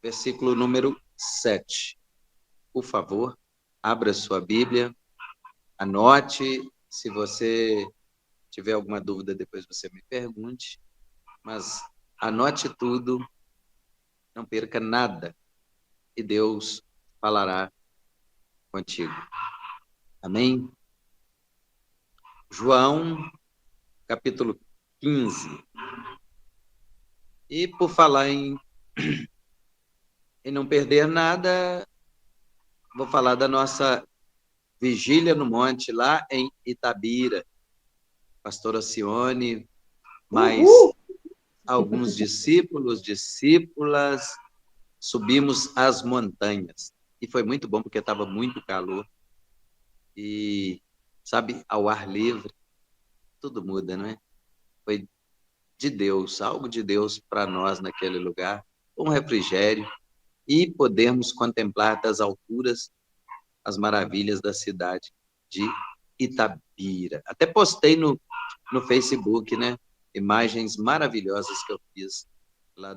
versículo número 7. Por favor, abra sua Bíblia, anote. Se você tiver alguma dúvida, depois você me pergunte. Mas anote tudo, não perca nada, e Deus falará contigo. Amém? João, capítulo 15. E por falar em não perder nada, vou falar da nossa vigília no monte, lá em Itabira. Pastora Cione, mais alguns discípulos, discípulas, subimos as montanhas. E foi muito bom, porque estava muito calor. E, sabe, ao ar livre, tudo muda, não é? Foi de Deus, algo de Deus para nós naquele lugar, um refrigério, e podermos contemplar das alturas as maravilhas da cidade de Itabira. Até postei no Facebook, né? Imagens maravilhosas que eu fiz lá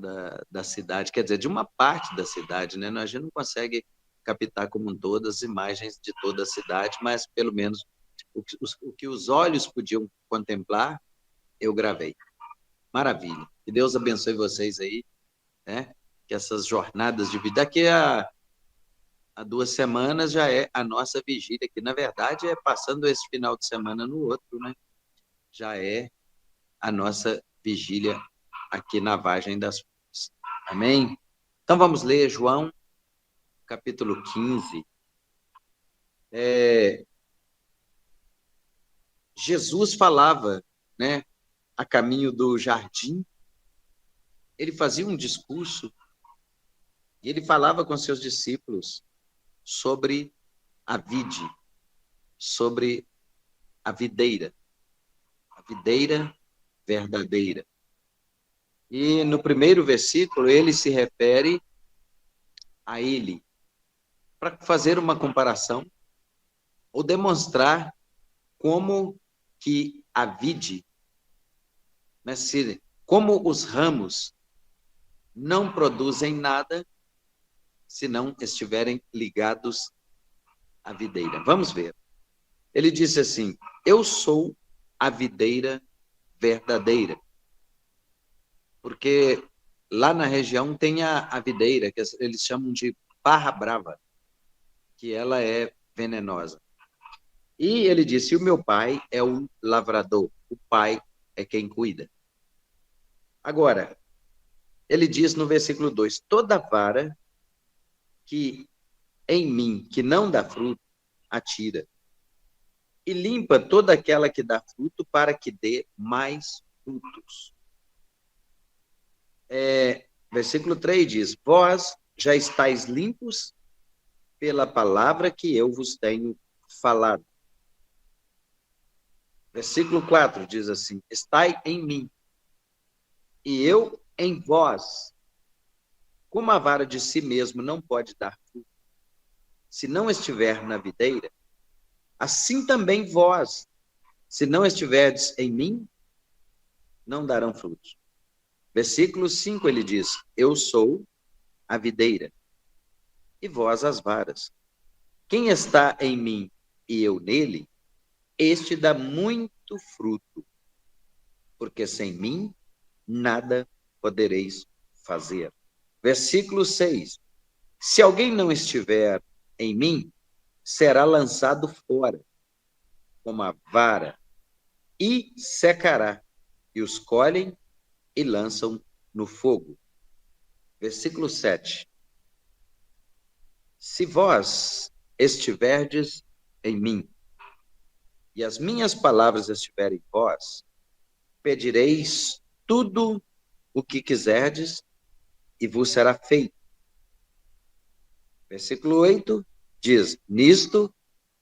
da cidade, quer dizer, de uma parte da cidade, né? A gente não consegue captar como um todo as imagens de toda a cidade, mas pelo menos o que os olhos podiam contemplar, eu gravei. Maravilha. Que Deus abençoe vocês aí, né? Que essas jornadas de vida, daqui a 2 semanas já é a nossa vigília, que na verdade é passando esse final de semana no outro, né? Já é a nossa vigília aqui na Vargem das Flores. Amém? Então vamos ler João, capítulo 15. Jesus falava, né, a caminho do jardim. Ele fazia um discurso e ele falava com seus discípulos sobre a vide, sobre a videira verdadeira. E no primeiro versículo ele se refere a ele, para fazer uma comparação ou demonstrar como que a vide, né, como os ramos não produzem nada se não estiverem ligados à videira. Vamos ver. Ele disse assim: eu sou a videira verdadeira. Porque lá na região tem a videira, que eles chamam de barra brava, que ela é venenosa. E ele disse: o meu pai é o lavrador, o pai é quem cuida. Agora, ele diz no versículo 2: toda vara que em mim, que não dá fruto, atira. E limpa toda aquela que dá fruto, para que dê mais frutos. Versículo 3 diz: vós já estáis limpos pela palavra que eu vos tenho falado. Versículo 4 diz assim: estai em mim, e eu em vós. Como a vara de si mesmo não pode dar fruto, se não estiver na videira, assim também vós, se não estiverdes em mim, não darão frutos. Versículo 5 ele diz: eu sou a videira, e vós as varas. Quem está em mim e eu nele, este dá muito fruto, porque sem mim nada podereis fazer. Versículo 6. Se alguém não estiver em mim, será lançado fora, como a vara, e secará, e os colhem e lançam no fogo. Versículo 7. Se vós estiverdes em mim, e as minhas palavras estiverem em vós, pedireis tudo o que quiserdes, e vos será feito. Versículo 8 diz: nisto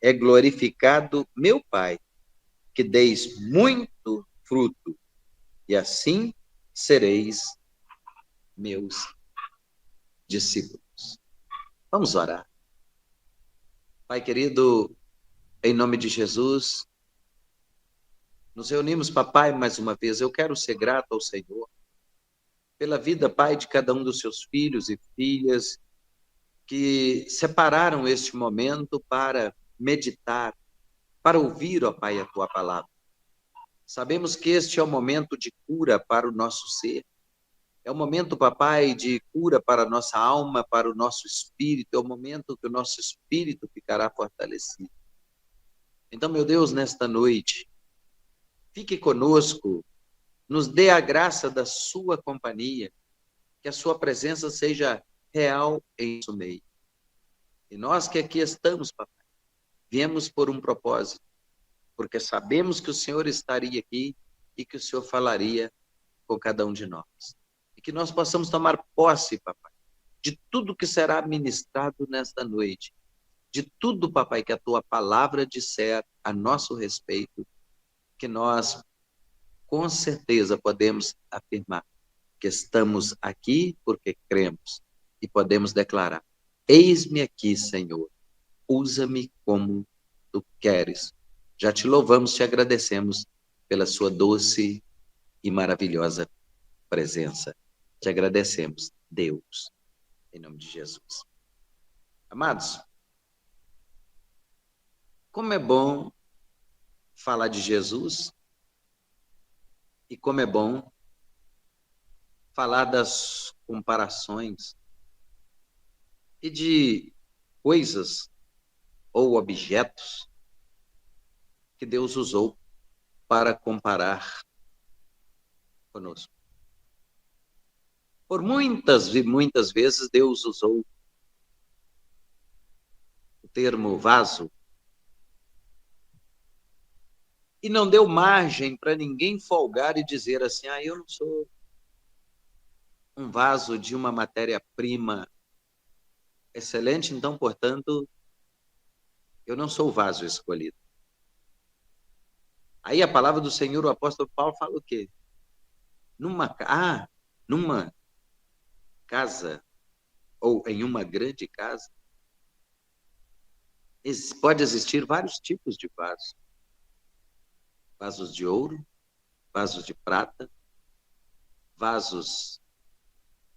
é glorificado meu Pai, que deis muito fruto, e assim sereis meus discípulos. Vamos orar. Pai querido, em nome de Jesus, nos reunimos, papai, mais uma vez. Eu quero ser grato ao Senhor pela vida, Pai, de cada um dos seus filhos e filhas que separaram este momento para meditar, para ouvir, ó Pai, a tua palavra. Sabemos que este é o momento de cura para o nosso ser. É o momento, papai, de cura para a nossa alma, para o nosso espírito. É o momento que o nosso espírito ficará fortalecido. Então, meu Deus, nesta noite, fique conosco, nos dê a graça da sua companhia, que a sua presença seja real em nosso meio. E nós que aqui estamos, papai, viemos por um propósito, porque sabemos que o Senhor estaria aqui e que o Senhor falaria com cada um de nós. E que nós possamos tomar posse, papai, de tudo que será ministrado nesta noite, de tudo, papai, que a tua palavra disser a nosso respeito, que nós, com certeza, podemos afirmar que estamos aqui porque cremos e podemos declarar: eis-me aqui, Senhor, usa-me como tu queres. Já te louvamos, te agradecemos pela sua doce e maravilhosa presença. Te agradecemos, Deus, em nome de Jesus. Amados, como é bom falar de Jesus e como é bom falar das comparações e de coisas ou objetos que Deus usou para comparar conosco. Por muitas e muitas vezes Deus usou o termo vaso e não deu margem para ninguém folgar e dizer assim: eu não sou um vaso de uma matéria-prima excelente, então, portanto, eu não sou o vaso escolhido. Aí a palavra do Senhor, o apóstolo Paulo, fala o quê? Numa casa, ou em uma grande casa, pode existir vários tipos de vasos. Vasos de ouro, vasos de prata, vasos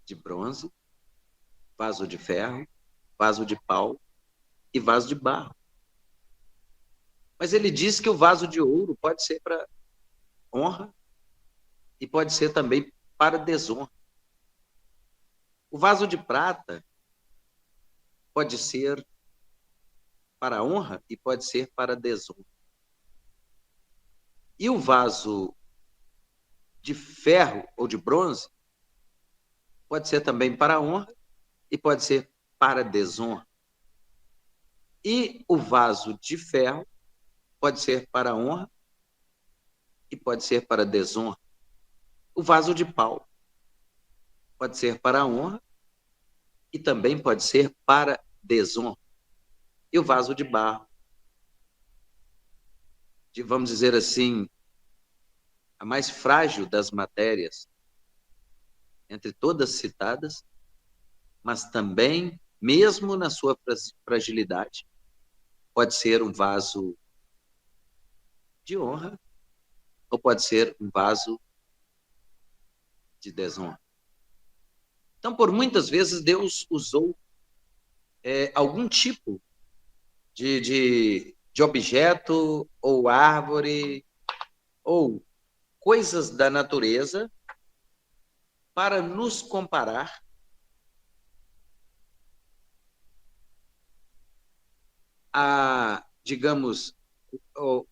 de bronze, vaso de ferro, vaso de pau e vaso de barro. Mas ele diz que o vaso de ouro pode ser para honra e pode ser também para desonra. O vaso de prata pode ser para honra e pode ser para desonra. E o vaso de ferro ou de bronze pode ser também para honra e pode ser para desonra. E o vaso de ferro pode ser para honra e pode ser para desonra. O vaso de pau pode ser para honra e também pode ser para desonra. E o vaso de barro, vamos dizer assim, a mais frágil das matérias, entre todas citadas, mas também, mesmo na sua fragilidade, pode ser um vaso de honra ou pode ser um vaso de desonra. Então, por muitas vezes, Deus usou algum tipo de objeto ou árvore ou coisas da natureza para nos comparar a, digamos,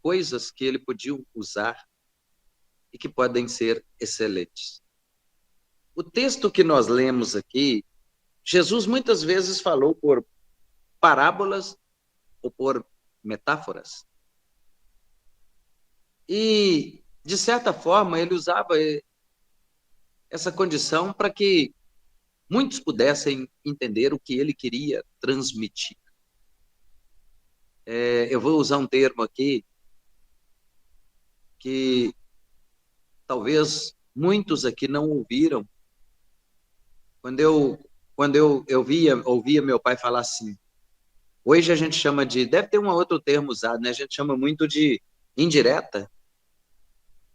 coisas que ele podia usar e que podem ser excelentes. O texto que nós lemos aqui, Jesus muitas vezes falou por parábolas ou por metáforas. E, de certa forma, ele usava essa condição para que muitos pudessem entender o que ele queria transmitir. Eu vou usar um termo aqui que talvez muitos aqui não ouviram. Quando eu ouvia meu pai falar assim, hoje a gente chama de, deve ter um outro termo usado, né? A gente chama muito de indireta.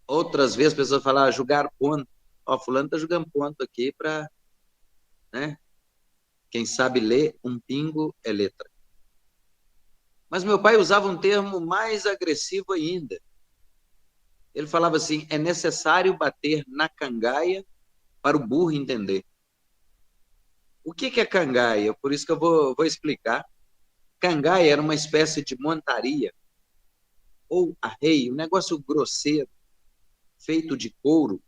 Outras vezes as pessoas falam julgar ponto. Ó, fulano está jogando ponto aqui para, né? Quem sabe ler um pingo é letra. Mas meu pai usava um termo mais agressivo ainda. Ele falava assim: é necessário bater na cangaia para o burro entender. O que é cangaia? Por isso que eu vou explicar. Cangaia era uma espécie de montaria ou arreio, um negócio grosseiro, feito de couro,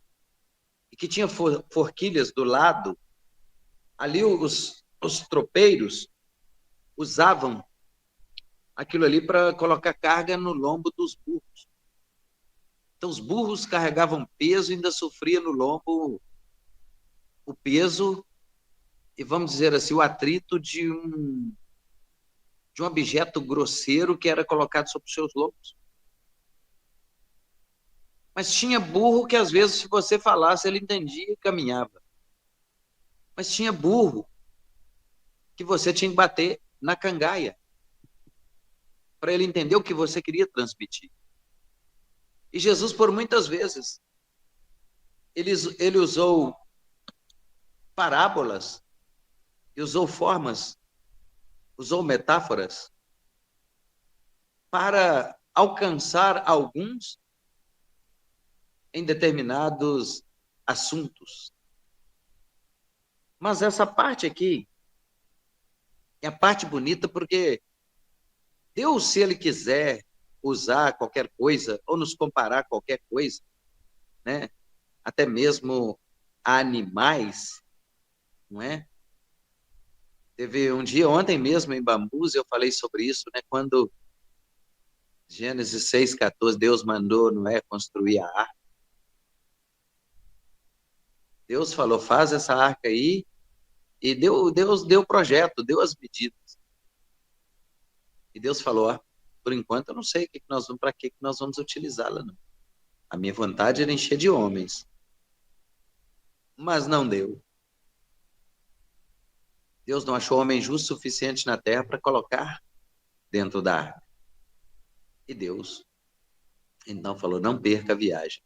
e que tinha forquilhas do lado. Ali os tropeiros usavam aquilo ali para colocar carga no lombo dos burros. Então, os burros carregavam peso e ainda sofria no lombo o peso e, vamos dizer assim, o atrito de um objeto grosseiro que era colocado sobre os seus lombos. Mas tinha burro que, às vezes, se você falasse, ele entendia e caminhava. Mas tinha burro que você tinha que bater na cangaia para ele entender o que você queria transmitir. E Jesus, por muitas vezes, ele usou parábolas, usou formas, usou metáforas para alcançar alguns em determinados assuntos. Mas essa parte aqui é a parte bonita porque Deus, se Ele quiser usar qualquer coisa ou nos comparar a qualquer coisa, né? Até mesmo a animais, não é? Teve um dia, ontem mesmo, em Bambus, eu falei sobre isso, né? Quando Gênesis 6,14, Deus mandou Noé construir a arca. Deus falou, faz essa arca aí, e Deus deu o projeto, deu as medidas. E Deus falou, ó, por enquanto eu não sei para que nós vamos utilizá-la, não. A minha vontade era encher de homens. Mas não deu. Deus não achou homem justo suficiente na terra para colocar dentro da arca. E Deus, então, falou, não perca a viagem.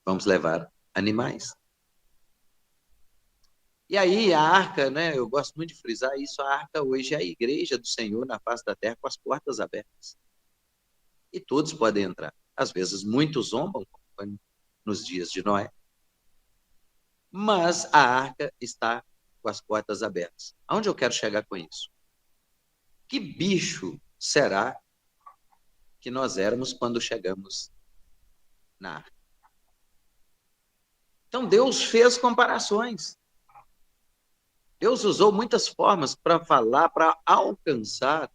Vamos levar animais. E aí a arca, né, eu gosto muito de frisar isso, a arca hoje é a igreja do Senhor na face da terra com as portas abertas. E todos podem entrar. Às vezes muitos zombam, como foi nos dias de Noé. Mas a arca está com as portas abertas. Aonde eu quero chegar com isso? Que bicho será que nós éramos quando chegamos na arca? Então Deus fez comparações. Deus usou muitas formas para falar, para alcançar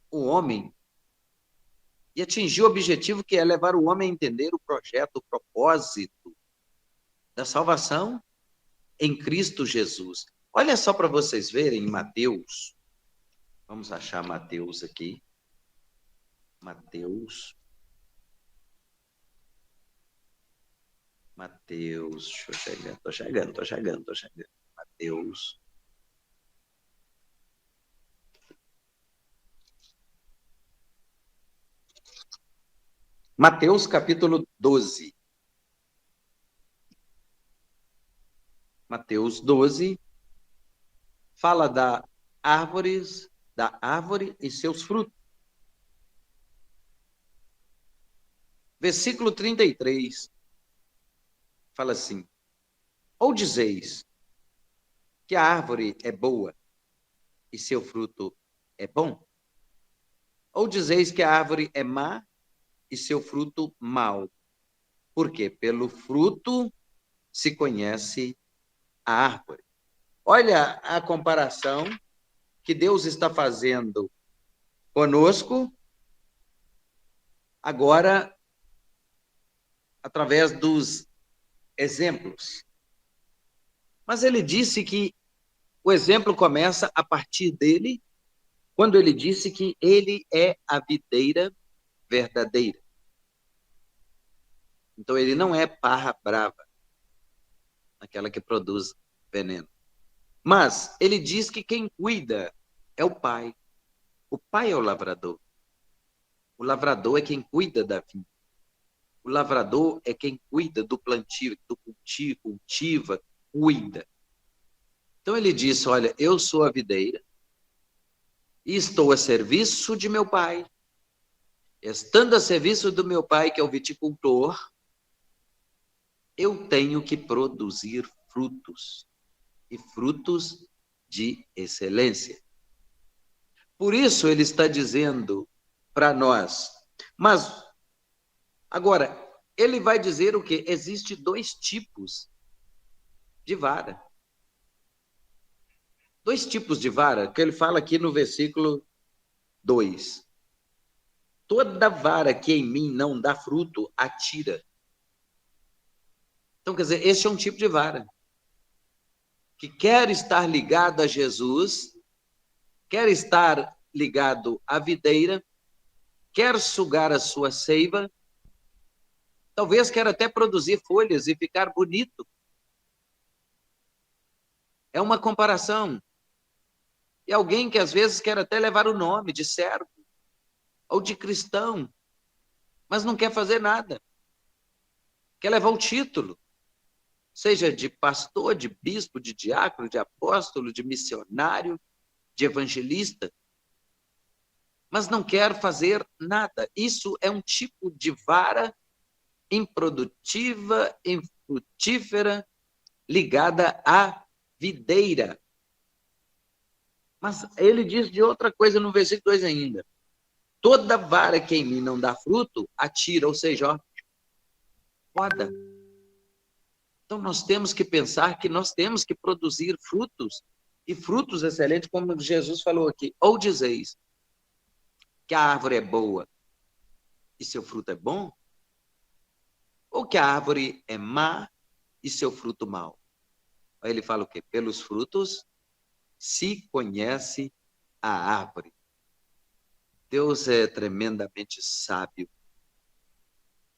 o homem e atingir o objetivo que é levar o homem a entender o projeto, o propósito da salvação em Cristo Jesus. Olha só para vocês verem em Mateus. Vamos achar Mateus aqui. Mateus, deixa eu chegar, tô chegando. Mateus. Mateus capítulo 12. Mateus 12 fala da árvore e seus frutos. Versículo 33 fala assim: ou dizeis que a árvore é boa e seu fruto é bom? Ou dizeis que a árvore é má e seu fruto mau? Por quê? Pelo fruto se conhece a árvore. Olha a comparação que Deus está fazendo conosco, agora, através dos exemplos. Mas ele disse que o exemplo começa a partir dele, quando ele disse que ele é a videira verdadeira. Então, ele não é parra brava, aquela que produz veneno. Mas ele diz que quem cuida é o pai. O pai é o lavrador. O lavrador é quem cuida da vinha. O lavrador é quem cuida do plantio, do cultivo, cultiva, cuida. Então ele disse, olha, eu sou a videira e estou a serviço de meu pai. Estando a serviço do meu pai, que é o viticultor, eu tenho que produzir frutos, e frutos de excelência. Por isso ele está dizendo para nós, mas agora, ele vai dizer o quê? Existem dois tipos de vara. Dois tipos de vara, que ele fala aqui no versículo 2. Toda vara que em mim não dá fruto, atira. Então, quer dizer, esse é um tipo de vara que quer estar ligado a Jesus, quer estar ligado à videira, quer sugar a sua seiva, talvez quer até produzir folhas e ficar bonito. É uma comparação. E alguém que às vezes quer até levar o nome de servo ou de cristão, mas não quer fazer nada. Quer levar o título, seja de pastor, de bispo, de diácono, de apóstolo, de missionário, de evangelista, mas não quer fazer nada. Isso é um tipo de vara improdutiva, infrutífera, ligada à videira. Mas ele diz de outra coisa no versículo 2 ainda. Toda vara que em mim não dá fruto, atira, ou seja, ó, poda. Então nós temos que pensar que nós temos que produzir frutos, e frutos excelentes, como Jesus falou aqui. Ou dizeis que a árvore é boa e seu fruto é bom, ou que a árvore é má e seu fruto mau. Aí ele fala o quê? Pelos frutos se conhece a árvore. Deus é tremendamente sábio,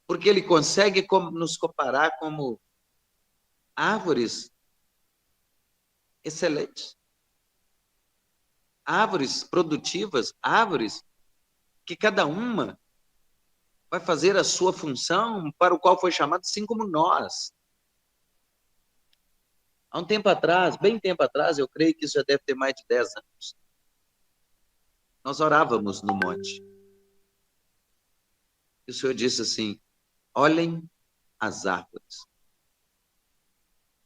porque ele consegue nos comparar como árvores excelentes, árvores produtivas, árvores que cada uma vai fazer a sua função para o qual foi chamado, assim como nós. Há um tempo atrás, bem tempo atrás, eu creio que isso já deve ter mais de 10 anos, nós orávamos no monte. E o Senhor disse assim, olhem as árvores.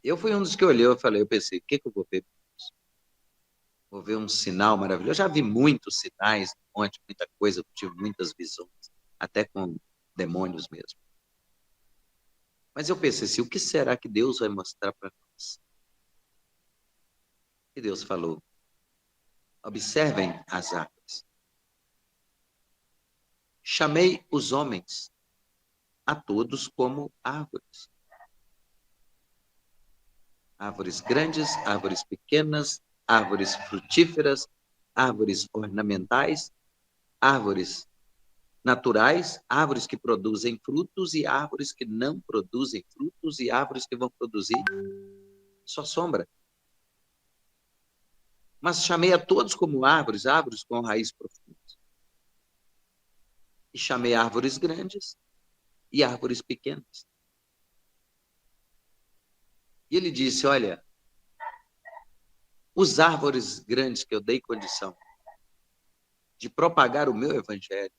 Eu fui um dos que olhou, eu pensei, o que eu vou ver? Vou ver um sinal maravilhoso. Eu já vi muitos sinais no monte, muita coisa, tive muitas visões, até com demônios mesmo. Mas eu pensei assim, o que será que Deus vai mostrar para nós? E Deus falou, observem as árvores. Chamei os homens, a todos como árvores. Árvores grandes, árvores pequenas, árvores frutíferas, árvores ornamentais, árvores naturais, árvores que produzem frutos e árvores que não produzem frutos e árvores que vão produzir só sombra. Mas chamei a todos como árvores, árvores com raiz profunda. E chamei árvores grandes e árvores pequenas. E ele disse, olha, os árvores grandes que eu dei condição de propagar o meu evangelho,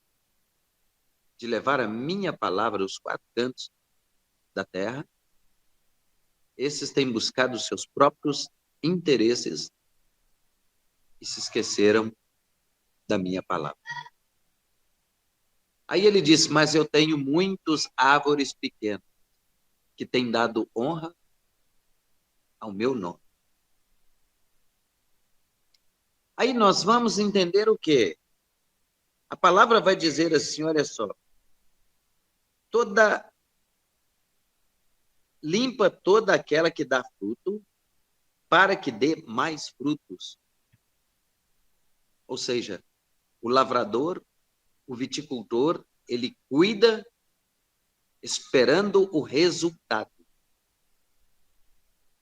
de levar a minha palavra aos quatro cantos da terra, esses têm buscado os seus próprios interesses e se esqueceram da minha palavra. Aí ele disse, mas eu tenho muitos árvores pequenas que têm dado honra ao meu nome. Aí nós vamos entender o quê? A palavra vai dizer assim, olha só, limpa toda aquela que dá fruto, para que dê mais frutos. Ou seja, o lavrador, o viticultor, ele cuida esperando o resultado.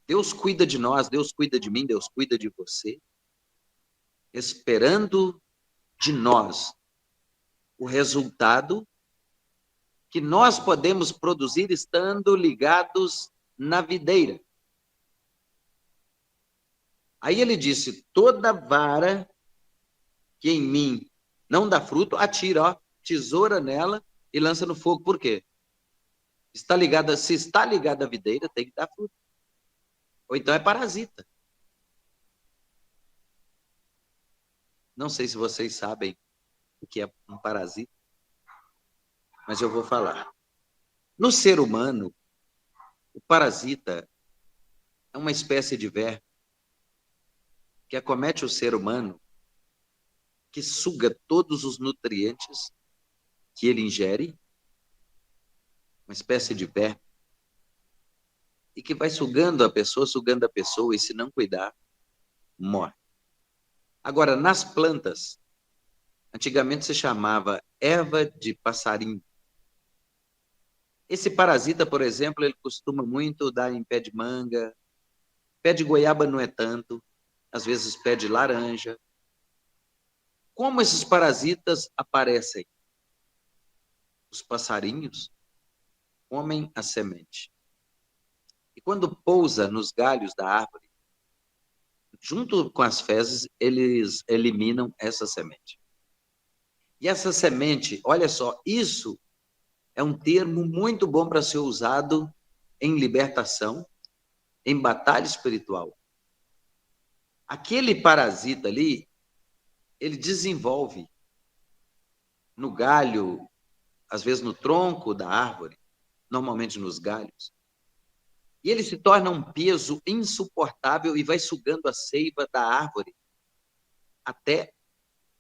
Deus cuida de nós, Deus cuida de mim, Deus cuida de você, esperando de nós o resultado que nós podemos produzir estando ligados na videira. Aí ele disse: toda vara que em mim não dá fruto, atira, ó, tesoura nela e lança no fogo. Por quê? Se está ligada à videira, tem que dar fruto. Ou então é parasita. Não sei se vocês sabem o que é um parasita, mas eu vou falar. No ser humano, o parasita é uma espécie de verme que acomete o ser humano, que suga todos os nutrientes que ele ingere, uma espécie de verme, e que vai sugando a pessoa, e se não cuidar, morre. Agora, nas plantas, antigamente se chamava erva de passarinho. Esse parasita, por exemplo, ele costuma muito dar em pé de manga, pé de goiaba não é tanto, às vezes pé de laranja. Como esses parasitas aparecem? Os passarinhos comem a semente. E quando pousa nos galhos da árvore, junto com as fezes, eles eliminam essa semente. E essa semente, olha só, isso é um termo muito bom para ser usado em libertação, em batalha espiritual. Aquele parasita ali, ele desenvolve no galho, às vezes no tronco da árvore, normalmente nos galhos, e ele se torna um peso insuportável e vai sugando a seiva da árvore até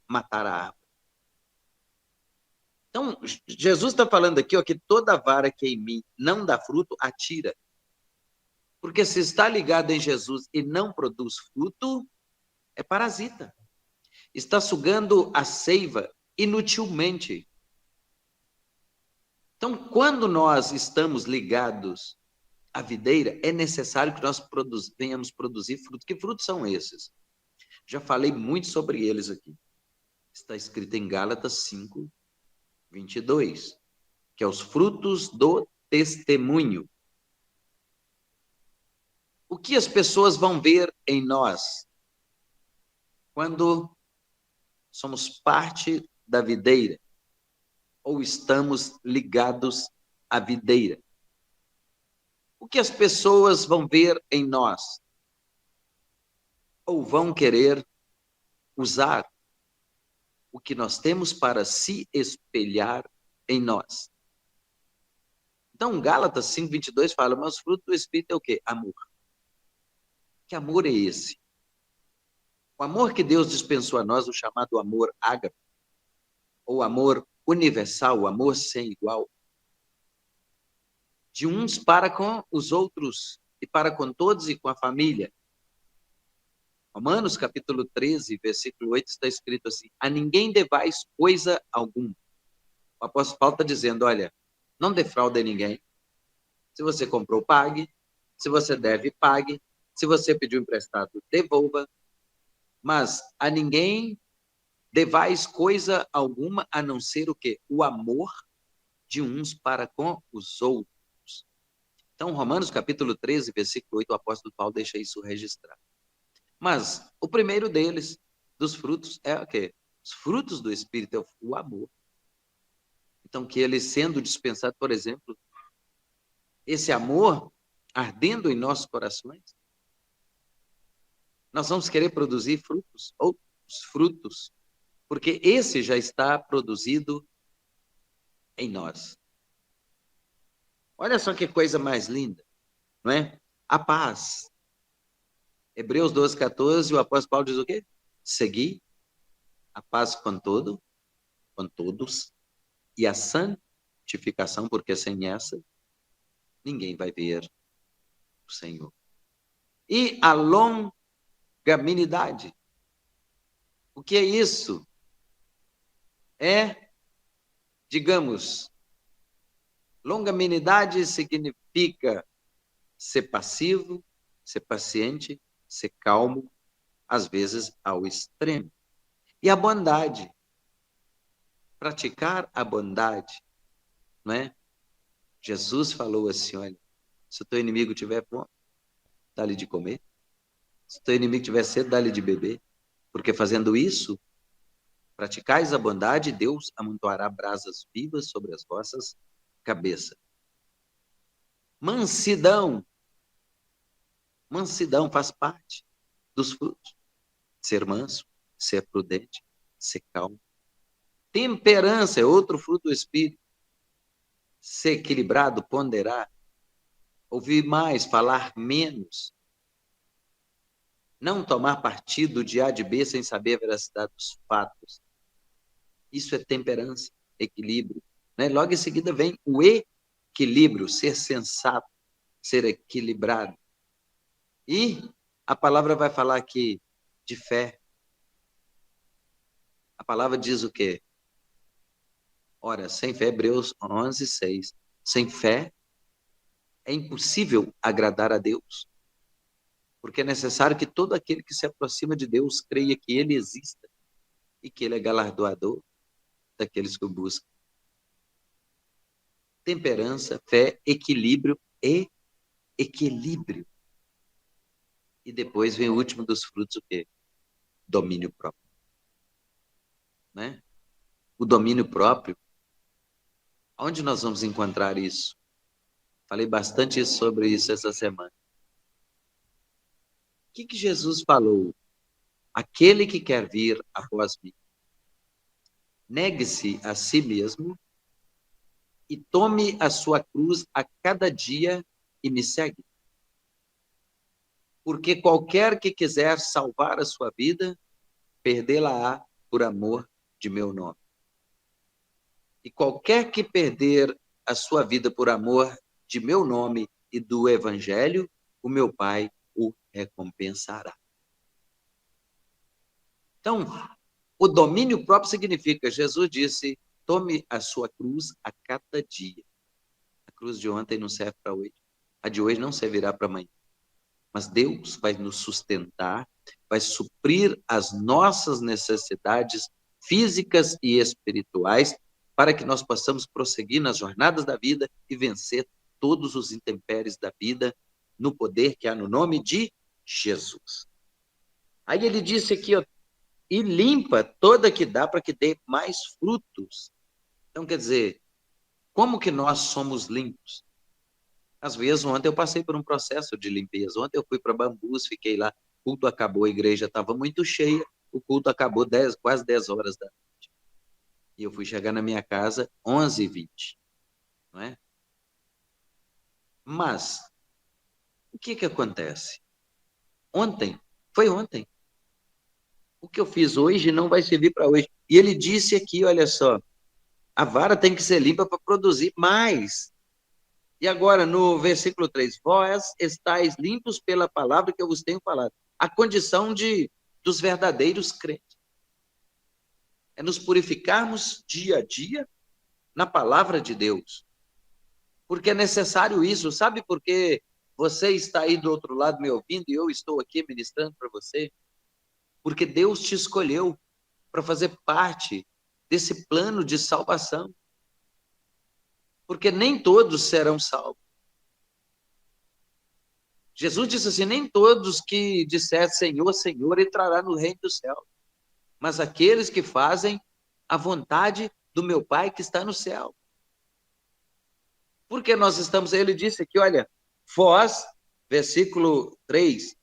matar a árvore. Então, Jesus está falando aqui, ó, que toda vara que em mim não dá fruto, atira. Porque se está ligado em Jesus e não produz fruto, é parasita. Está sugando a seiva inutilmente. Então, quando nós estamos ligados à videira, é necessário que nós venhamos produzir fruto. Que frutos são esses? Já falei muito sobre eles aqui. Está escrito em Gálatas 5, 22, que é os frutos do testemunho. O que as pessoas vão ver em nós quando somos parte da videira ou estamos ligados à videira? O que as pessoas vão ver em nós ou vão querer usar o que nós temos para se espelhar em nós? Então, Gálatas 5:22 fala, mas o fruto do Espírito é o quê? Amor. Que amor é esse? O amor que Deus dispensou a nós, o chamado amor ágape, ou amor universal, o amor sem igual, de uns para com os outros, e para com todos e com a família. Romanos capítulo 13, versículo 8, está escrito assim, a ninguém devais coisa alguma. O apóstolo Paulo está dizendo, olha, não defraude ninguém. Se você comprou, pague. Se você deve, pague. Se você pediu emprestado, devolva. Mas a ninguém devais coisa alguma, a não ser o quê? O amor de uns para com os outros. Então, Romanos capítulo 13, versículo 8, o apóstolo Paulo deixa isso registrado. Mas o primeiro deles, dos frutos, é o quê? Os frutos do Espírito é o amor. Então, que ele sendo dispensado, por exemplo, esse amor ardendo em nossos corações, nós vamos querer produzir frutos, outros frutos, porque esse já está produzido em nós. Olha só que coisa mais linda, não é? A paz. Hebreus 12, 14, o apóstolo Paulo diz o quê? Segui a paz com todos, e a santificação, porque sem essa, ninguém vai ver o Senhor. E a longanimidade. O que é isso? É, digamos, longanimidade significa ser passivo, ser paciente, ser calmo, às vezes ao extremo. E a bondade, praticar a bondade, não é? Jesus falou assim, olha, se o teu inimigo tiver fome, dá-lhe de comer. Se o teu inimigo tiver sede, dá-lhe de beber. Porque fazendo isso, praticais a bondade, Deus amontoará brasas vivas sobre as vossas cabeças. Mansidão. Mansidão faz parte dos frutos. Ser manso, ser prudente, ser calmo. Temperança é outro fruto do Espírito. Ser equilibrado, ponderar. Ouvir mais, falar menos. Não tomar partido de A de B sem saber a veracidade dos fatos. Isso é temperança, equilíbrio. Né? Logo em seguida vem o equilíbrio, ser sensato, ser equilibrado. E a palavra vai falar aqui de fé. A palavra diz o quê? Ora, sem fé, Hebreus 11, 6. Sem fé é impossível agradar a Deus. Porque é necessário que todo aquele que se aproxima de Deus creia que Ele exista e que Ele é galardoador daqueles que o buscam. Temperança, fé, equilíbrio e equilíbrio. E depois vem o último dos frutos, o quê? Domínio próprio. Né? O domínio próprio, onde nós vamos encontrar isso? Falei bastante sobre isso essa semana. O que Jesus falou? Aquele que quer vir após mim, negue-se a si mesmo e tome a sua cruz a cada dia e me segue. Porque qualquer que quiser salvar a sua vida, perdê-la-á por amor de meu nome. E qualquer que perder a sua vida por amor de meu nome e do evangelho, o meu Pai o recompensará. Então, o domínio próprio significa, Jesus disse, tome a sua cruz a cada dia. A cruz de ontem não serve para hoje. A de hoje não servirá para amanhã. Mas Deus vai nos sustentar, vai suprir as nossas necessidades físicas e espirituais para que nós possamos prosseguir nas jornadas da vida e vencer todos os intempéries da vida no poder que há no nome de Jesus. Aí ele disse aqui, ó, e limpa toda que dá para que dê mais frutos. Então, quer dizer, como que nós somos limpos? Às vezes, ontem eu passei por um processo de limpeza. Ontem eu fui para Bambus, fiquei lá, o culto acabou, a igreja estava muito cheia, o culto acabou quase 10 horas da noite. E eu fui chegar na minha casa 11h20, não é? Mas, o que acontece? Foi ontem. O que eu fiz hoje não vai servir para hoje. E ele disse aqui, olha só, a vara tem que ser limpa para produzir mais. E agora, no versículo 3, vós estáis limpos pela palavra que eu vos tenho falado. A condição dos verdadeiros crentes é nos purificarmos dia a dia na palavra de Deus. Porque é necessário isso. Sabe por que você está aí do outro lado me ouvindo e eu estou aqui ministrando para você? Porque Deus te escolheu para fazer parte desse plano de salvação. Porque nem todos serão salvos. Jesus disse assim, nem todos que disser Senhor, Senhor, entrará no reino do céu, mas aqueles que fazem a vontade do meu Pai que está no céu. Porque nós estamos, ele disse aqui, olha, vós, versículo 3,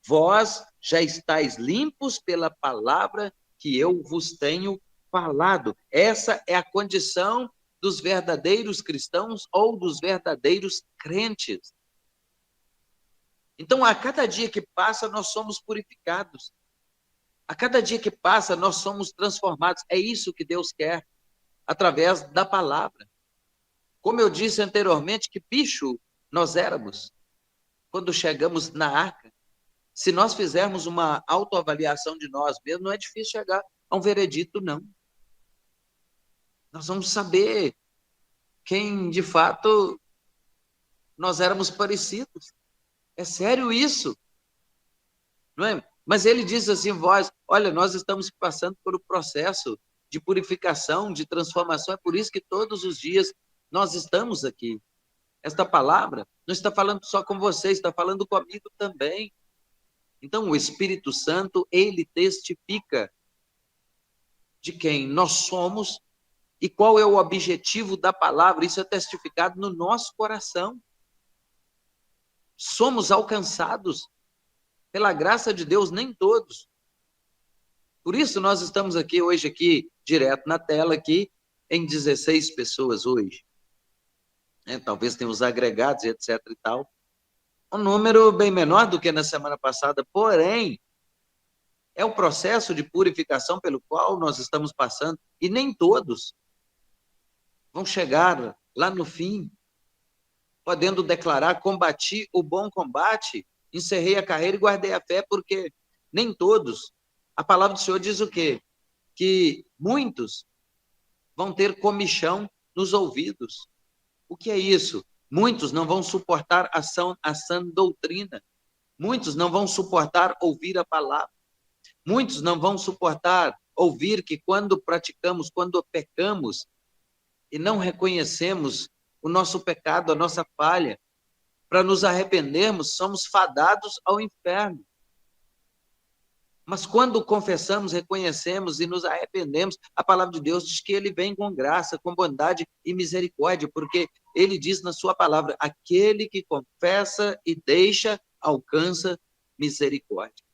vós já estáis limpos pela palavra que eu vos tenho falado. Essa é a condição dos verdadeiros cristãos ou dos verdadeiros crentes. Então, a cada dia que passa, nós somos purificados. A cada dia que passa, nós somos transformados. É isso que Deus quer, através da palavra. Como eu disse anteriormente, que bicho nós éramos quando chegamos na arca. Se nós fizermos uma autoavaliação de nós mesmos, não é difícil chegar a um veredito, não. Nós vamos saber quem, de fato, nós éramos parecidos. É sério isso. Não é? Mas ele diz assim, vós, olha, nós estamos passando por um processo de purificação, de transformação, é por isso que todos os dias nós estamos aqui. Esta palavra não está falando só com você, está falando comigo também. Então, o Espírito Santo, ele testifica de quem nós somos e qual é o objetivo da palavra. Isso é testificado no nosso coração. Somos alcançados pela graça de Deus, nem todos. Por isso, nós estamos aqui hoje, aqui, direto na tela, aqui, em 16 pessoas hoje. Talvez tenha os agregados e etc e tal. Um número bem menor do que na semana passada, porém, é o processo de purificação pelo qual nós estamos passando, e nem todos vão chegar lá no fim, podendo declarar: combati o bom combate, encerrei a carreira e guardei a fé, porque nem todos. A palavra do Senhor diz o quê? Que muitos vão ter comichão nos ouvidos. O que é isso? Muitos não vão suportar a sã doutrina. Muitos não vão suportar ouvir a palavra. Muitos não vão suportar ouvir que quando praticamos, quando pecamos e não reconhecemos o nosso pecado, a nossa falha, para nos arrependermos, somos fadados ao inferno. Mas quando confessamos, reconhecemos e nos arrependemos, a palavra de Deus diz que ele vem com graça, com bondade e misericórdia, porque ele diz na sua palavra: aquele que confessa e deixa, alcança misericórdia.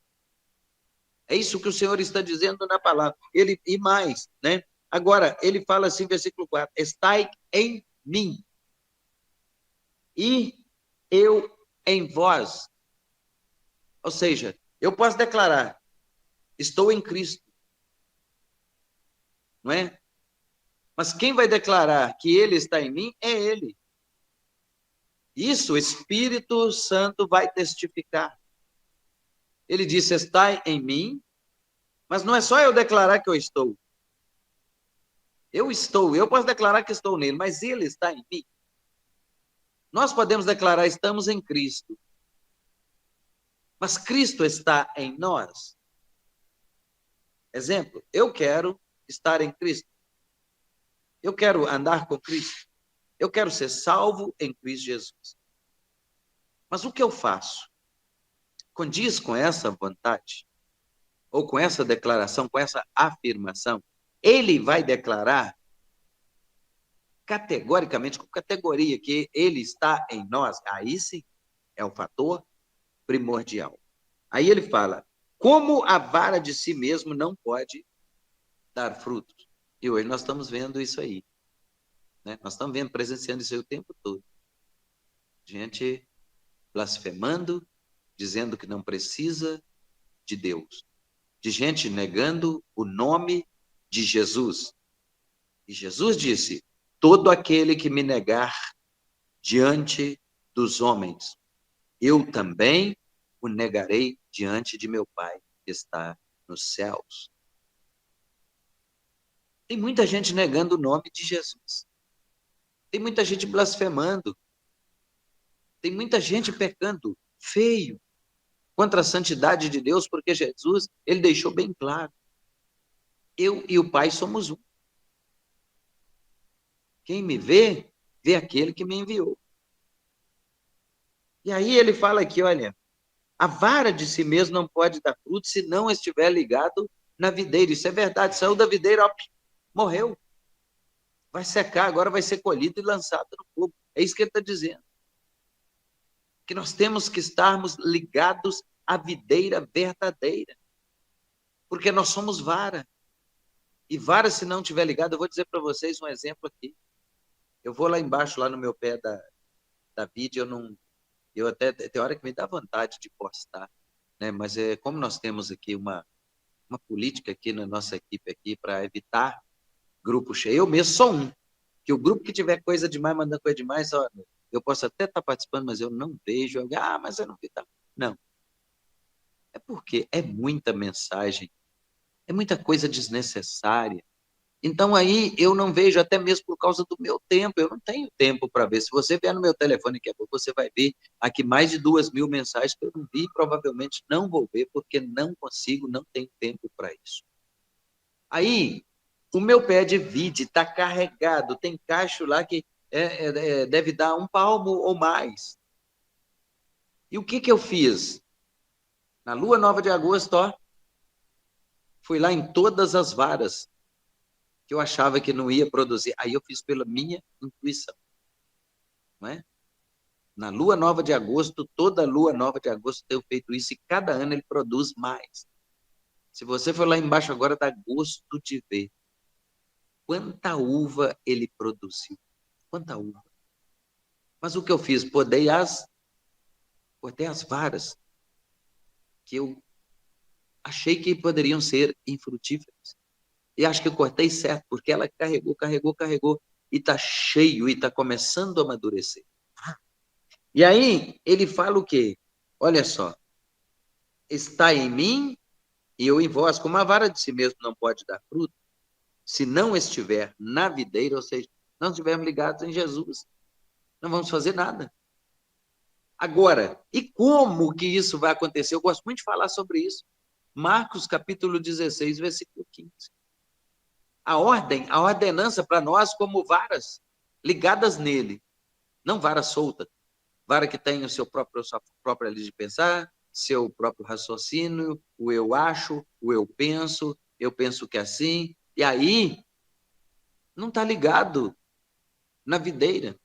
É isso que o Senhor está dizendo na palavra. Ele, e mais, né? Agora, ele fala assim, versículo 4, estai em mim e eu em vós. Ou seja, eu posso declarar: estou em Cristo, não é? Mas quem vai declarar que ele está em mim é ele. Isso o Espírito Santo vai testificar. Ele disse: está em mim, mas não é só eu declarar que eu estou. Eu posso declarar que estou nele, mas ele está em mim. Nós podemos declarar: estamos em Cristo, mas Cristo está em nós. Exemplo, eu quero estar em Cristo. Eu quero andar com Cristo. Eu quero ser salvo em Cristo Jesus. Mas o que eu faço? Condiz com essa vontade? Ou com essa declaração, com essa afirmação? Ele vai declarar categoricamente, com categoria, que ele está em nós. Aí sim, é o fator primordial. Aí ele fala: como a vara de si mesmo não pode dar frutos. E hoje nós estamos vendo isso aí. Né? Nós estamos vendo, presenciando isso aí o tempo todo. Gente blasfemando, dizendo que não precisa de Deus. De gente negando o nome de Jesus. E Jesus disse: todo aquele que me negar diante dos homens, eu também o negarei diante de meu Pai que está nos céus. Tem muita gente negando o nome de Jesus. Tem muita gente blasfemando. Tem muita gente pecando feio contra a santidade de Deus, porque Jesus, ele deixou bem claro: eu e o Pai somos um. Quem me vê, vê aquele que me enviou. E aí ele fala aqui, olha, a vara de si mesmo não pode dar fruto se não estiver ligado na videira. Isso é verdade, saiu da videira, ó, morreu. Vai secar, agora vai ser colhido e lançado no fogo. É isso que ele está dizendo. Que nós temos que estarmos ligados à videira verdadeira. Porque nós somos vara. E vara, se não estiver ligada, eu vou dizer para vocês um exemplo aqui. Eu vou lá embaixo, lá no meu pé da vídeo, eu até, tem hora que me dá vontade de postar, né? Mas como nós temos aqui uma política aqui na nossa equipe aqui para evitar grupo cheio, eu mesmo sou um, que o grupo que tiver coisa demais, mandando coisa demais, ó, eu posso até estar participando, mas eu não vejo, mas eu não vi, tá. Não. É porque é muita mensagem, é muita coisa desnecessária. Então, aí, eu não vejo, até mesmo por causa do meu tempo. Eu não tenho tempo para ver. Se você vier no meu telefone daqui a pouco, você vai ver aqui mais de 2.000 mensagens que eu não vi e provavelmente não vou ver, porque não consigo, não tenho tempo para isso. Aí, o meu pé de vídeo está carregado. Tem cacho lá que deve dar 1 palmo ou mais. E o que eu fiz? Na lua nova de agosto, ó, fui lá em todas as varas que eu achava que não ia produzir. Aí eu fiz pela minha intuição, não é? Na lua nova de agosto, toda lua nova de agosto eu tenho feito isso e cada ano ele produz mais. Se você for lá embaixo agora, dá gosto de ver quanta uva ele produziu. Quanta uva. Mas o que eu fiz? Cortei as varas que eu achei que poderiam ser infrutíferas. E acho que eu cortei certo, porque ela carregou, e está cheio, e está começando a amadurecer. E aí, ele fala o quê? Olha só, está em mim e eu em vós, como a vara de si mesmo não pode dar fruto, se não estiver na videira, ou seja, não estivermos ligados em Jesus, não vamos fazer nada. Agora, e como que isso vai acontecer? Eu gosto muito de falar sobre isso. Marcos capítulo 16, versículo 15. A ordem, a ordenança para nós como varas ligadas nele, não vara solta, vara que tem o seu próprio, sua própria linha de pensar, seu próprio raciocínio, o eu acho, o eu penso que é assim, e aí não está ligado na videira.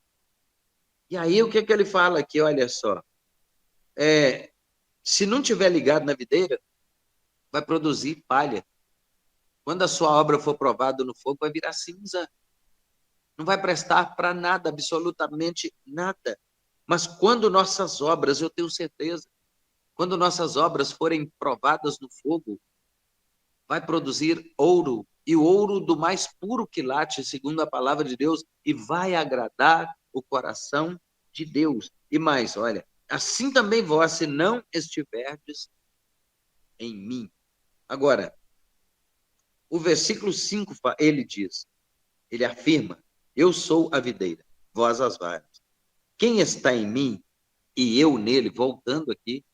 E aí o que ele fala aqui? Olha só, se não tiver ligado na videira, vai produzir palha. Quando a sua obra for provada no fogo, vai virar cinza. Não vai prestar para nada, absolutamente nada. Mas quando nossas obras, eu tenho certeza, quando nossas obras forem provadas no fogo, vai produzir ouro, e o ouro do mais puro quilate, segundo a palavra de Deus, e vai agradar o coração de Deus. E mais, olha, assim também vós, se não estiverdes em mim. Agora, o versículo 5, ele diz, ele afirma, eu sou a videira, vós as varas. Quem está em mim e eu nele, voltando aqui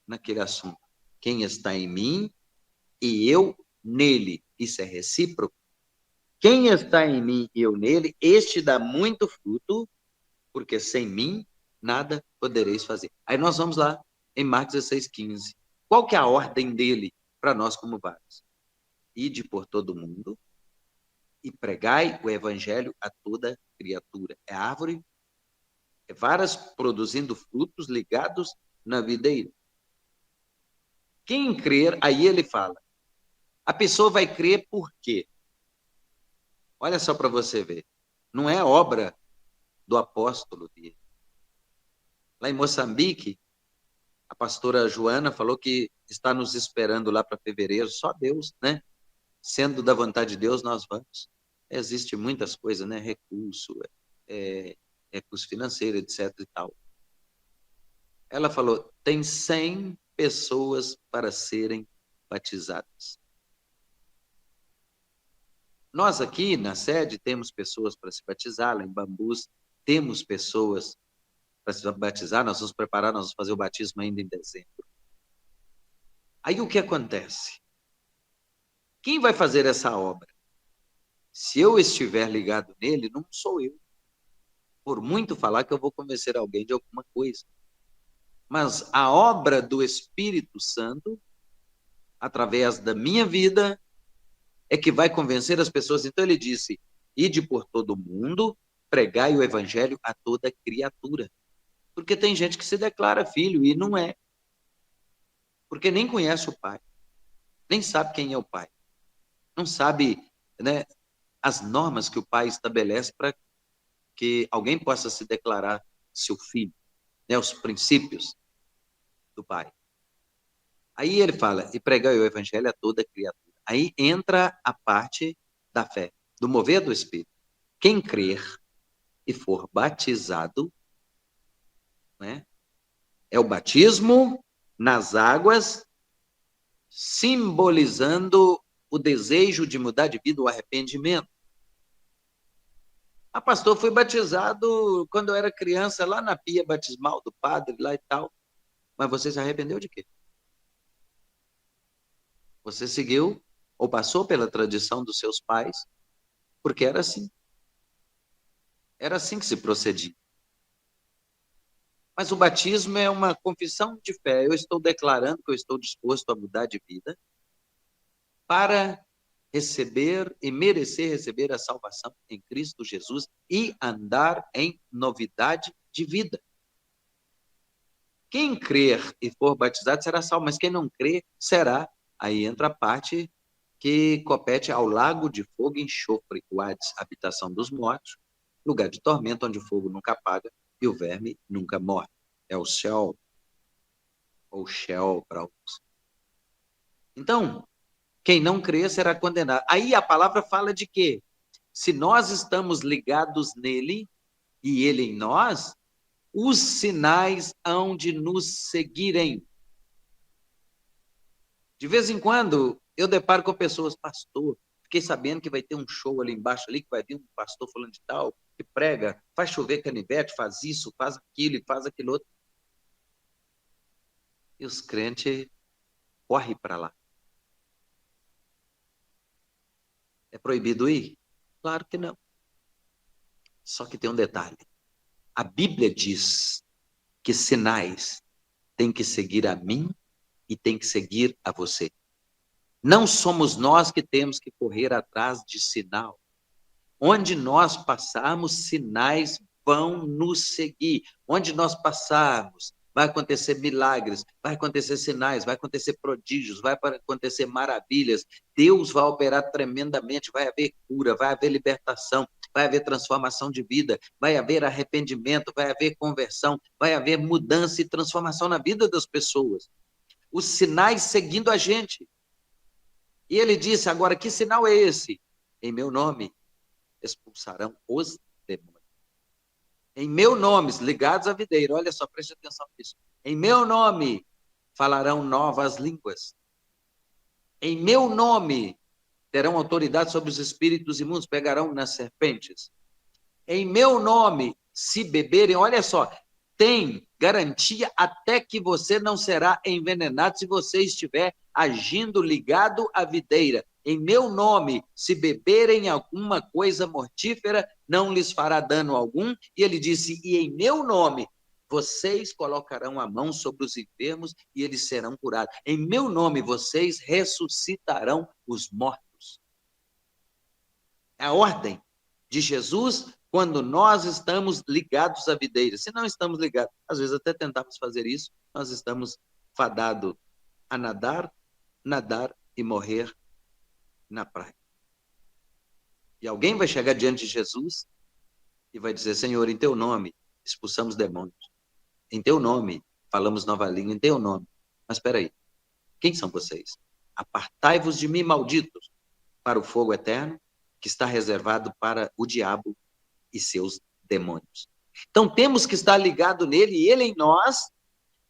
naquele assunto, quem está em mim e eu nele, isso é recíproco. Quem está em mim e eu nele, este dá muito fruto, porque sem mim nada podereis fazer. Aí nós vamos lá em Marcos 16:15. Qual que é a ordem dele para nós como varas? Ide por todo mundo e pregai o evangelho a toda criatura. É árvore, é varas produzindo frutos ligados na videira. Quem crer, aí ele fala, a pessoa vai crer por quê? Olha só para você ver. Não é obra do apóstolo dele. Lá em Moçambique, a pastora Joana falou que está nos esperando lá para fevereiro, só Deus, né? Sendo da vontade de Deus, nós vamos. Existem muitas coisas, né? Recurso financeiro, etc e tal. Ela falou, tem 100 pessoas para serem batizadas. Nós aqui na sede temos pessoas para se batizar, lá em Bambus temos pessoas para se batizar, nós vamos preparar, nós vamos fazer o batismo ainda em dezembro. Aí o que acontece? Quem vai fazer essa obra? Se eu estiver ligado nele, não sou eu. Por muito falar que eu vou convencer alguém de alguma coisa. Mas a obra do Espírito Santo, através da minha vida, é que vai convencer as pessoas. Então ele disse, ide por todo mundo, pregai o evangelho a toda criatura. Porque tem gente que se declara filho e não é. Porque nem conhece o pai. Nem sabe quem é o pai. Não sabe, né, as normas que o pai estabelece para que alguém possa se declarar seu filho, né, os princípios do pai. Aí ele fala, e pregai o evangelho a toda criatura. Aí entra a parte da fé, do mover do Espírito. Quem crer e for batizado, né, é o batismo nas águas, simbolizando o desejo de mudar de vida, o arrependimento. A pastor foi batizado quando eu era criança, lá na pia batismal do padre, lá e tal. Mas você se arrependeu de quê? Você seguiu ou passou pela tradição dos seus pais, porque era assim. Era assim que se procedia. Mas o batismo é uma confissão de fé. Eu estou declarando que eu estou disposto a mudar de vida para receber e merecer receber a salvação em Cristo Jesus e andar em novidade de vida. Quem crer e for batizado será salvo, mas quem não crer será. Aí entra a parte que compete ao lago de fogo e enxofre, o Hades, habitação dos mortos, lugar de tormento onde o fogo nunca apaga e o verme nunca morre. É o céu, ou Sheol para alguns. Então, quem não crer será condenado. Aí a palavra fala de quê? Se nós estamos ligados nele e ele em nós, os sinais hão de nos seguirem. De vez em quando, eu deparo com pessoas, pastor, fiquei sabendo que vai ter um show ali embaixo, ali, que vai vir um pastor falando de tal, que prega, faz chover canivete, faz isso, faz aquilo e faz aquilo outro. E os crentes correm para lá. É proibido ir? Claro que não. Só que tem um detalhe. A Bíblia diz que sinais têm que seguir a mim e têm que seguir a você. Não somos nós que temos que correr atrás de sinal. Onde nós passarmos, sinais vão nos seguir. Onde nós passarmos, vai acontecer milagres, vai acontecer sinais, vai acontecer prodígios, vai acontecer maravilhas. Deus vai operar tremendamente, vai haver cura, vai haver libertação, vai haver transformação de vida, vai haver arrependimento, vai haver conversão, vai haver mudança e transformação na vida das pessoas. Os sinais seguindo a gente. E ele disse, agora, que sinal é esse? Em meu nome expulsarão os demônios. Em meu nome, ligados à videira, olha só, preste atenção nisso. Em meu nome falarão novas línguas. Em meu nome terão autoridade sobre os espíritos imundos, pegarão nas serpentes. Em meu nome, se beberem, olha só, tem garantia até que você não será envenenado se você estiver agindo ligado à videira. Em meu nome, se beberem alguma coisa mortífera, não lhes fará dano algum. E ele disse, e em meu nome, vocês colocarão a mão sobre os enfermos e eles serão curados. Em meu nome, vocês ressuscitarão os mortos. É a ordem de Jesus quando nós estamos ligados à videira. Se não estamos ligados, às vezes até tentamos fazer isso, nós estamos fadados a nadar e morrer na praia. E alguém vai chegar diante de Jesus e vai dizer, Senhor, em teu nome expulsamos demônios. Em teu nome falamos nova língua, em teu nome. Mas espera aí, quem são vocês? Apartai-vos de mim, malditos, para o fogo eterno que está reservado para o diabo e seus demônios. Então temos que estar ligado nele e ele em nós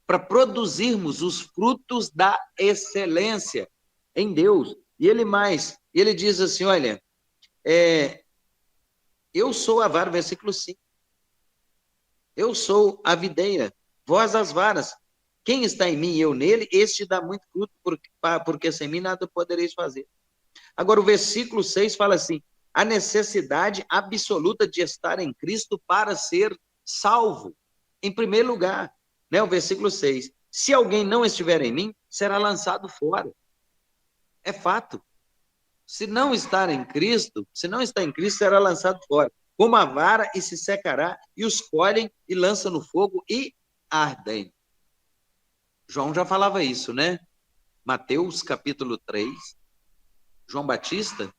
para produzirmos os frutos da excelência em Deus. E ele diz assim, olha, eu sou a vara, versículo 5. Eu sou a videira, vós as varas. Quem está em mim e eu nele, este dá muito fruto, porque sem mim nada podereis fazer. Agora o versículo 6 fala assim, a necessidade absoluta de estar em Cristo para ser salvo. Em primeiro lugar, né, o versículo 6, se alguém não estiver em mim, será lançado fora. É fato. Se não estar em Cristo, se não está em Cristo, será lançado fora. Como a vara e se secará, e os colhem e lançam no fogo e ardem. João já falava isso, né? Mateus capítulo 3, João Batista,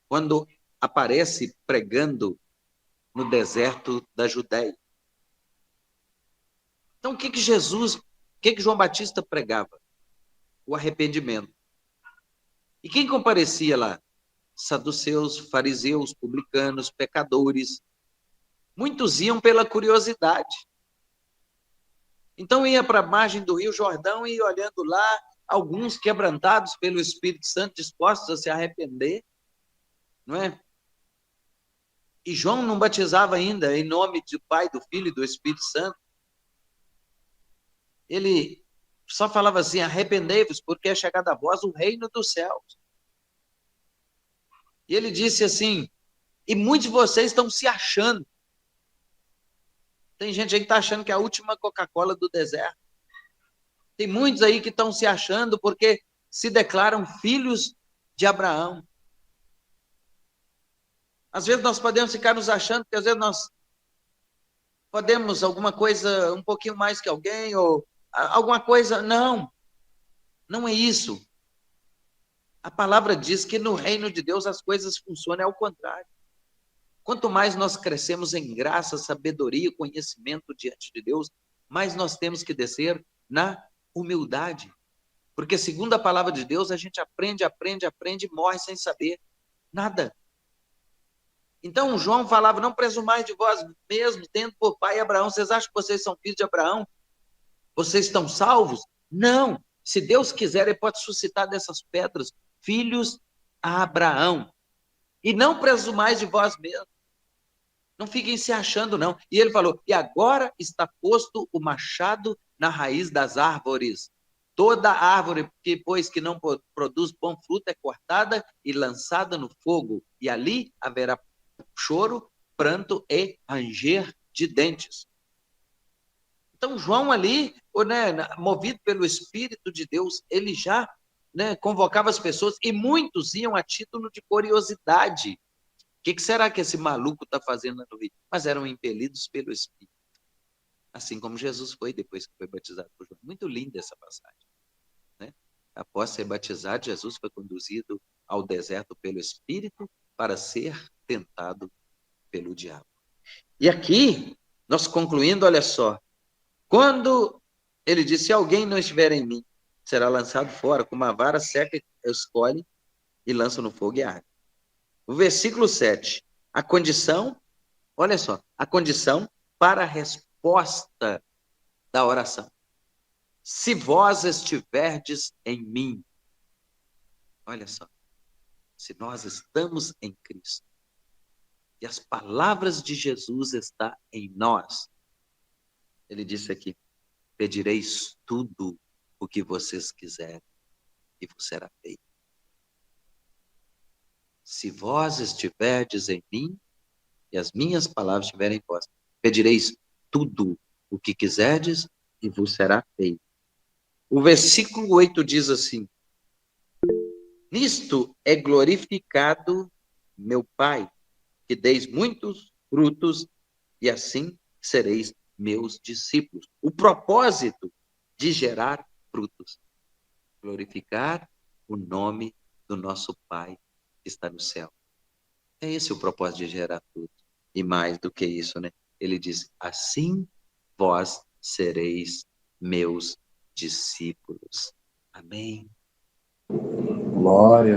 quando aparece pregando no deserto da Judéia. Então, o que João Batista pregava? O arrependimento. E quem comparecia lá? Saduceus, fariseus, publicanos, pecadores. Muitos iam pela curiosidade. Então ia para a margem do Rio Jordão e olhando lá, alguns quebrantados pelo Espírito Santo, dispostos a se arrepender, não é? E João não batizava ainda em nome do Pai, do Filho e do Espírito Santo. Ele só falava assim, arrependei-vos, porque é chegado a vós o reino dos céus. E ele disse assim, e muitos de vocês estão se achando. Tem gente aí que está achando que é a última Coca-Cola do deserto. Tem muitos aí que estão se achando porque se declaram filhos de Abraão. Às vezes nós podemos ficar nos achando que às vezes nós podemos alguma coisa um pouquinho mais que alguém, ou alguma coisa. Não, não é isso. A palavra diz que no reino de Deus as coisas funcionam ao contrário. Quanto mais nós crescemos em graça, sabedoria, conhecimento diante de Deus, mais nós temos que descer na humildade. Porque segundo a palavra de Deus, a gente aprende e morre sem saber nada. Então, João falava, não presumais de vós mesmos, tendo por pai Abraão. Vocês acham que vocês são filhos de Abraão? Vocês estão salvos? Não. Se Deus quiser, ele pode suscitar dessas pedras filhos a Abraão. E não presumais de vós mesmos. Não fiquem se achando, não. E ele falou, e agora está posto o machado na raiz das árvores. Toda árvore pois que não produz bom fruto é cortada e lançada no fogo. E ali haverá choro, pranto e ranger de dentes. Então, João ali, movido pelo Espírito de Deus, ele já convocava as pessoas e muitos iam a título de curiosidade. O que será que esse maluco está fazendo no Rio? Mas eram impelidos pelo Espírito. Assim como Jesus foi depois que foi batizado por João. Muito linda essa passagem. Né? Após ser batizado, Jesus foi conduzido ao deserto pelo Espírito para ser tentado pelo diabo. E aqui, nós concluindo, olha só. Quando ele disse, se alguém não estiver em mim, será lançado fora, com uma vara seca, escolhe e lança no fogo e arde. O versículo 7, a condição, olha só, a condição para a resposta da oração. Se vós estiverdes em mim, olha só, se nós estamos em Cristo, e as palavras de Jesus estão em nós, ele disse aqui, pedireis tudo o que vocês quiserem, e vos será feito. Se vós estiverdes em mim, e as minhas palavras estiverem em vós, pedireis tudo o que quiserdes, e vos será feito. O versículo 8 diz assim, nisto é glorificado meu Pai, que deis muitos frutos, e assim sereis meus discípulos. O propósito de gerar frutos, glorificar o nome do nosso Pai que está no céu. É esse o propósito de gerar frutos. E mais do que isso, Ele diz, assim vós sereis meus discípulos. Amém. Glória.